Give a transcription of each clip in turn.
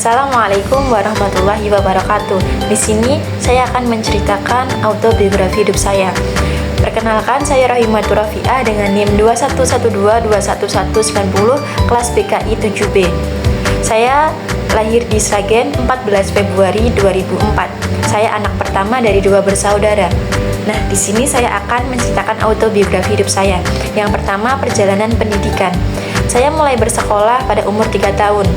Assalamualaikum warahmatullahi wabarakatuh. Di sini saya akan menceritakan autobiografi hidup saya. Perkenalkan, saya Rahimatur Rafi'ah dengan NIM 211221190 kelas BKI 7B. Saya lahir di Sragen 14 Februari 2004. Saya anak pertama dari 2 bersaudara. Nah, di sini saya akan menceritakan autobiografi hidup saya. Yang pertama, perjalanan pendidikan. Saya mulai bersekolah pada umur 3 tahun.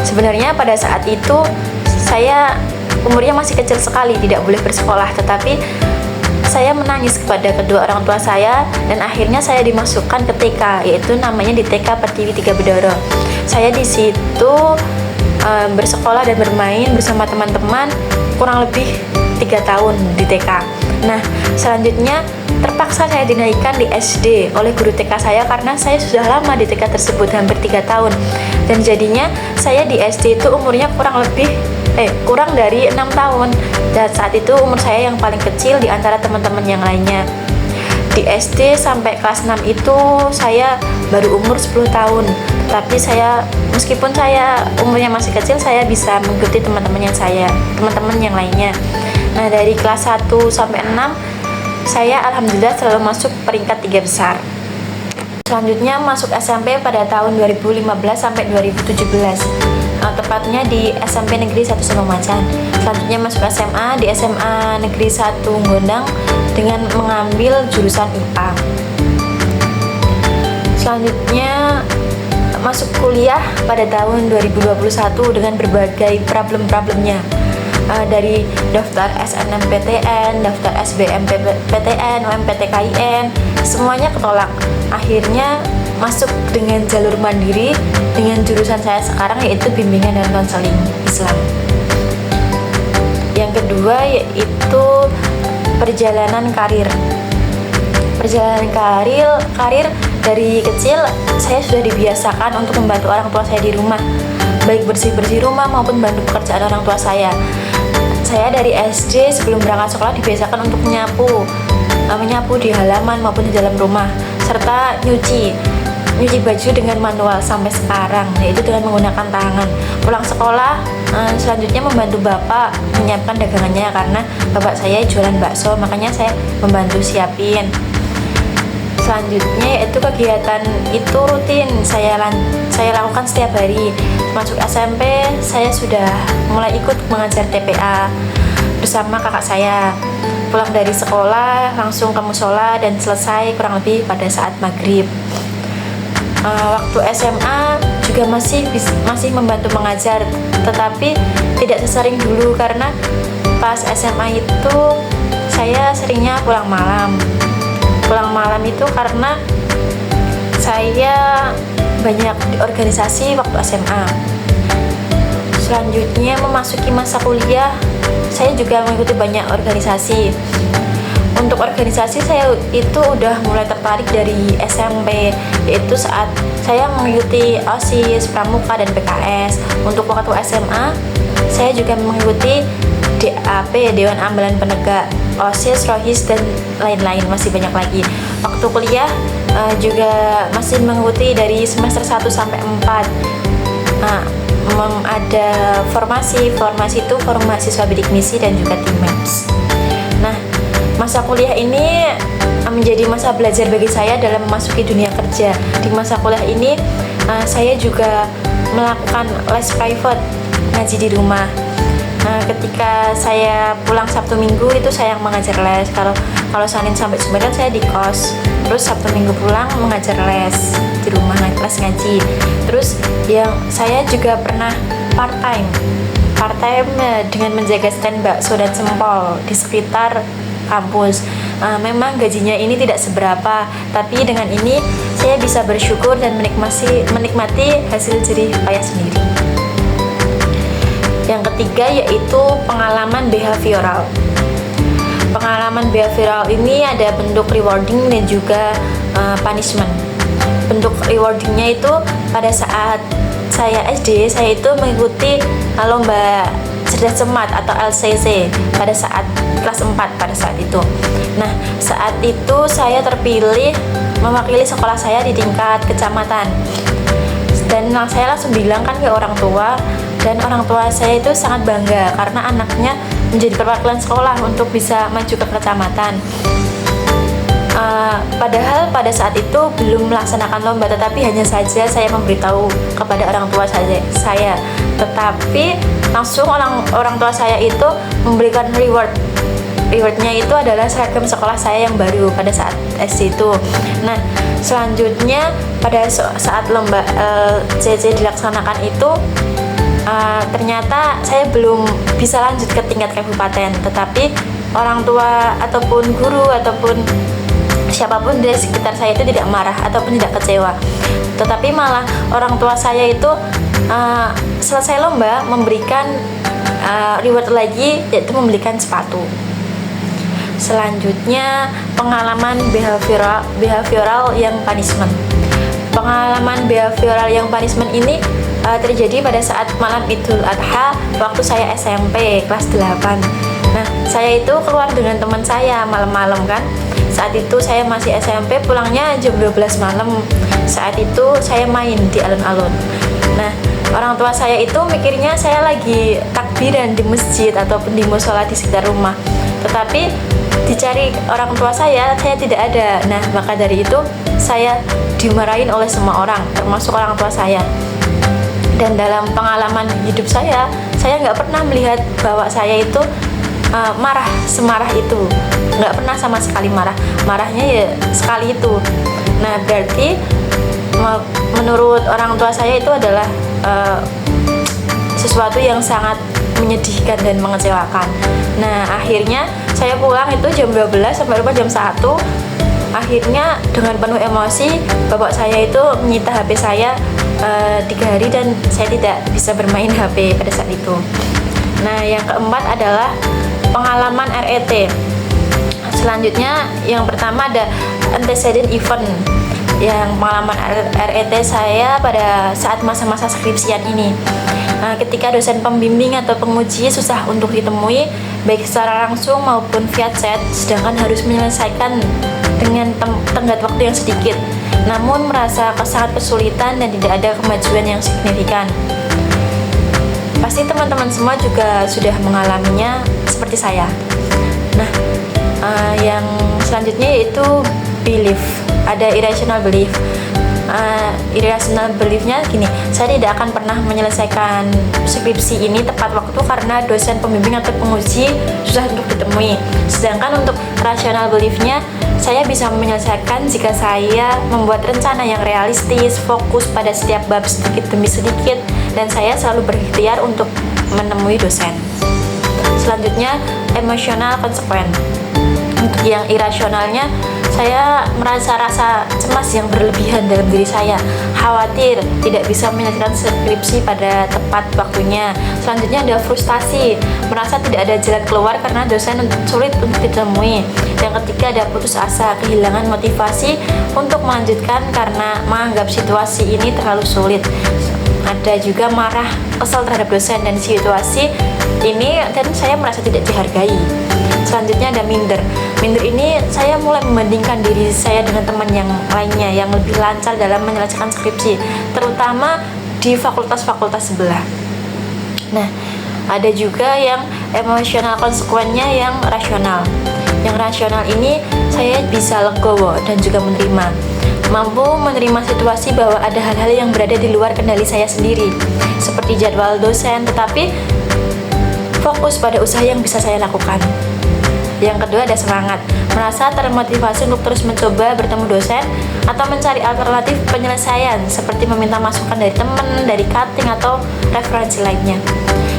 Sebenarnya pada saat itu saya umurnya masih kecil sekali, tidak boleh bersekolah, tetapi saya menangis kepada kedua orang tua saya dan akhirnya saya dimasukkan ke TK, yaitu namanya di TK Pertiwi 3 Bedoro. Saya di situ bersekolah dan bermain bersama teman-teman kurang lebih 3 tahun di TK. Nah, selanjutnya terpaksa saya dinaikkan di SD oleh guru TK saya karena saya sudah lama di TK tersebut, hampir 3 tahun. Dan jadinya saya di SD itu umurnya kurang dari 6 tahun. Dan saat itu umur saya yang paling kecil di antara teman-teman yang lainnya. Di SD sampai kelas 6 itu saya baru umur 10 tahun. Tapi meskipun saya umurnya masih kecil, saya bisa mengikuti teman-teman yang lainnya. Nah, dari kelas 1 sampai 6 saya alhamdulillah selalu masuk peringkat 3 besar. Selanjutnya masuk SMP pada tahun 2015 sampai 2017. Tepatnya di SMP Negeri 1 Semomacan. Selanjutnya masuk SMA di SMA Negeri 1 Gondang dengan mengambil jurusan IPA. Selanjutnya masuk kuliah pada tahun 2021 dengan berbagai problem-problemnya. Dari daftar SNMPTN, daftar SBMPTN, UMPTKIN, semuanya ketolak. Akhirnya masuk dengan jalur mandiri dengan jurusan saya sekarang, yaitu bimbingan dan konseling Islam. Yang kedua yaitu perjalanan karir. Perjalanan karir dari kecil saya sudah dibiasakan untuk membantu orang tua saya di rumah, baik bersih-bersih rumah maupun bantu pekerjaan orang tua saya. Saya dari SD sebelum berangkat sekolah dibiasakan untuk menyapu di halaman maupun di dalam rumah, serta nyuci baju dengan manual sampai sekarang, yaitu dengan menggunakan tangan. Pulang sekolah, selanjutnya membantu bapak menyiapkan dagangannya karena bapak saya jualan bakso, makanya saya membantu siapin. Selanjutnya yaitu kegiatan itu rutin saya lakukan setiap hari. Masuk SMP saya sudah mulai ikut mengajar TPA bersama kakak saya. Pulang dari sekolah langsung ke musola dan selesai kurang lebih pada saat maghrib. Waktu SMA juga masih membantu mengajar, tetapi tidak sesering dulu karena pas SMA itu saya seringnya pulang malam itu karena saya banyak di organisasi waktu SMA. Selanjutnya memasuki masa kuliah, saya juga mengikuti banyak organisasi. Untuk organisasi saya itu udah mulai tertarik dari SMP, yaitu saat saya mengikuti OSIS, Pramuka, dan PKS. Untuk waktu SMA, saya juga mengikuti DAP, Dewan Ambalan Penegak, OSIS, ROHIS, dan lain-lain, masih banyak lagi. Waktu kuliah juga masih mengikuti dari semester 1 sampai 4. Ada formasi itu formasi siswa bidik misi dan juga tim MEPS. Nah, masa kuliah ini menjadi masa belajar bagi saya dalam memasuki dunia kerja. Di masa kuliah ini saya juga melakukan les private, ngaji di rumah. Ketika saya pulang Sabtu Minggu itu saya yang mengajar les. Kalau Senin sampai Jumat kan saya di kos. Terus Sabtu Minggu pulang mengajar les di rumah, les ngaji. Terus saya juga pernah part time dengan menjaga stand bakso dan sempol di sekitar kampus. Memang gajinya ini tidak seberapa, tapi dengan ini saya bisa bersyukur dan menikmati hasil jerih payah sendiri. Yang ketiga yaitu pengalaman behavioral. Pengalaman behavioral ini ada bentuk rewarding dan juga punishment. Bentuk rewardingnya itu pada saat saya SD, saya itu mengikuti lomba cerdas cermat atau LCC pada saat kelas 4 pada saat itu. Nah, saat itu saya terpilih mewakili sekolah saya di tingkat kecamatan. Dan saya langsung bilang kan ke orang tua, dan orang tua saya itu sangat bangga karena anaknya menjadi perwakilan sekolah untuk bisa maju ke kecamatan. Padahal pada saat itu belum melaksanakan lomba, tetapi hanya saja saya memberitahu kepada orang tua saya. Tetapi langsung orang tua saya itu memberikan rewardnya itu adalah seragam sekolah saya yang baru pada saat SD itu. Nah, selanjutnya pada saat lomba CC dilaksanakan itu, ternyata saya belum bisa lanjut ke tingkat kabupaten, tetapi orang tua ataupun guru ataupun siapapun di sekitar saya itu tidak marah ataupun tidak kecewa, tetapi malah orang tua saya itu selesai lomba memberikan reward lagi, yaitu membelikan sepatu. Selanjutnya pengalaman behavioral yang punishment. Pengalaman behavioral yang punishment ini terjadi pada saat malam Idul Adha waktu saya SMP kelas 8. Nah, saya itu keluar dengan teman saya malam-malam kan. Saat itu saya masih SMP, pulangnya jam 12 malam. Saat itu saya main di alun-alun. Nah, orang tua saya itu mikirnya saya lagi takbiran di masjid ataupun di musola di sekitar rumah. Tetapi dicari orang tua saya tidak ada. Nah, maka dari itu saya dimarahin oleh semua orang, termasuk orang tua saya. Dan dalam pengalaman hidup saya nggak pernah melihat bahwa saya itu marah semarah itu, nggak pernah sama sekali marahnya ya sekali itu. Nah, berarti menurut orang tua saya itu adalah sesuatu yang sangat menyedihkan dan mengecewakan. Nah, akhirnya saya pulang itu jam 12 sampai rumah jam 1. Akhirnya dengan penuh emosi bapak saya itu menyita HP saya 3 hari dan saya tidak bisa bermain HP pada saat itu. Nah, yang keempat adalah pengalaman RET. Selanjutnya yang pertama ada antecedent event. Yang pengalaman RET saya pada saat masa-masa skripsian ini. Ketika dosen pembimbing atau penguji susah untuk ditemui baik secara langsung maupun via chat, sedangkan harus menyelesaikan dengan tenggat waktu yang sedikit, namun merasa sangat kesulitan dan tidak ada kemajuan yang signifikan. Pasti teman-teman semua juga sudah mengalaminya seperti saya. Nah, yang selanjutnya yaitu belief. Ada irrational belief. Irrational beliefnya gini, saya tidak akan pernah menyelesaikan skripsi ini tepat waktu karena dosen pembimbing atau penguji susah untuk ditemui. Sedangkan untuk rational beliefnya, saya bisa menyelesaikan jika saya membuat rencana yang realistis, fokus pada setiap bab sedikit demi sedikit, dan saya selalu berikhtiar untuk menemui dosen. Selanjutnya, emotional consequence. Untuk yang irasionalnya, saya merasa rasa cemas yang berlebihan dalam diri saya, khawatir tidak bisa menyelesaikan skripsi pada tepat waktunya. Selanjutnya ada frustasi, merasa tidak ada jalan keluar karena dosen sulit untuk ditemui. Yang ketiga ada putus asa, kehilangan motivasi untuk melanjutkan karena menganggap situasi ini terlalu sulit. Ada juga marah, kesal terhadap dosen dan situasi ini, dan saya merasa tidak dihargai. Selanjutnya ada minder. Minder ini saya mulai membandingkan diri saya dengan teman yang lainnya yang lebih lancar dalam menyelesaikan skripsi, terutama di fakultas-fakultas sebelah. Nah, ada juga yang emotional konsekuensinya yang rasional. Yang rasional ini saya bisa legowo dan juga menerima, mampu menerima situasi bahwa ada hal-hal yang berada di luar kendali saya sendiri, seperti jadwal dosen, tetapi fokus pada usaha yang bisa saya lakukan. Yang kedua ada semangat, merasa termotivasi untuk terus mencoba bertemu dosen atau mencari alternatif penyelesaian seperti meminta masukan dari teman, dari cutting atau referensi lainnya.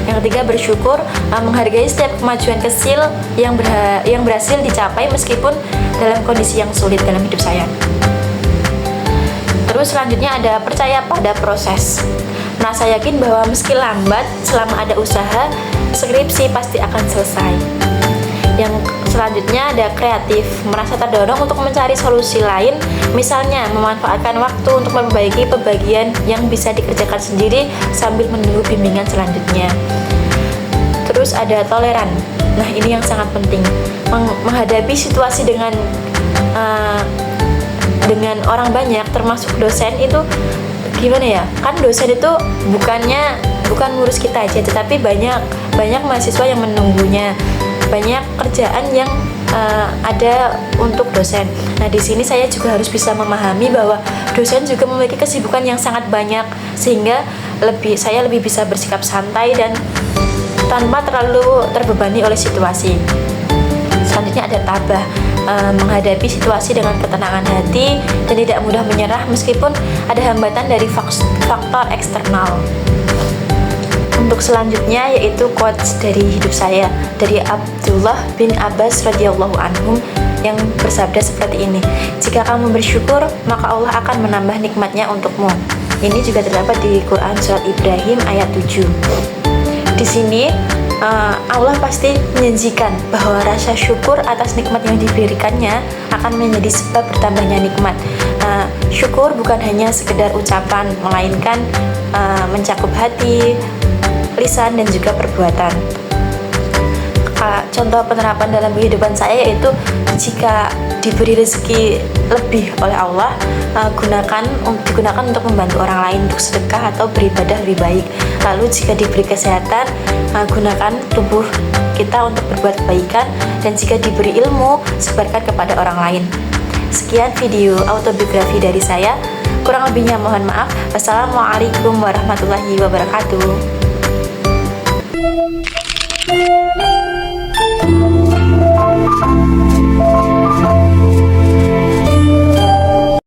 Yang ketiga bersyukur, menghargai setiap kemajuan kecil yang berhasil dicapai meskipun dalam kondisi yang sulit dalam hidup saya. Terus selanjutnya ada percaya pada proses, merasa yakin bahwa meski lambat, selama ada usaha, skripsi pasti akan selesai. Yang selanjutnya ada kreatif, merasa terdorong untuk mencari solusi lain, misalnya memanfaatkan waktu untuk memperbaiki pembagian yang bisa dikerjakan sendiri sambil menunggu bimbingan selanjutnya. Terus ada toleran. Nah, ini yang sangat penting, menghadapi situasi dengan orang banyak termasuk dosen itu gimana ya, kan dosen itu bukan ngurus kita aja, tetapi banyak mahasiswa yang menunggunya, banyak kerjaan yang ada untuk dosen. Nah, di sini saya juga harus bisa memahami bahwa dosen juga memiliki kesibukan yang sangat banyak, sehingga saya lebih bisa bersikap santai dan tanpa terlalu terbebani oleh situasi. Selanjutnya ada tabah, menghadapi situasi dengan ketenangan hati dan tidak mudah menyerah meskipun ada hambatan dari faktor eksternal. Untuk selanjutnya yaitu quotes dari hidup saya, dari Abdullah bin Abbas radhiyallahu anhum yang bersabda seperti ini: jika kamu bersyukur, maka Allah akan menambah nikmatnya untukmu. Ini juga terdapat di Quran surat Ibrahim ayat 7. Di sini Allah pasti menjanjikan bahwa rasa syukur atas nikmat yang diberikannya akan menjadi sebab bertambahnya nikmat. Syukur bukan hanya sekedar ucapan, melainkan mencakup hati, lisan, dan juga perbuatan. Contoh penerapan dalam kehidupan saya yaitu jika diberi rezeki lebih oleh Allah, digunakan untuk membantu orang lain, untuk sedekah atau beribadah lebih baik. Lalu jika diberi kesehatan, gunakan tubuh kita untuk berbuat kebaikan, dan jika diberi ilmu, sebarkan kepada orang lain. Sekian video autobiografi dari saya, kurang lebihnya mohon maaf. Wassalamualaikum warahmatullahi wabarakatuh.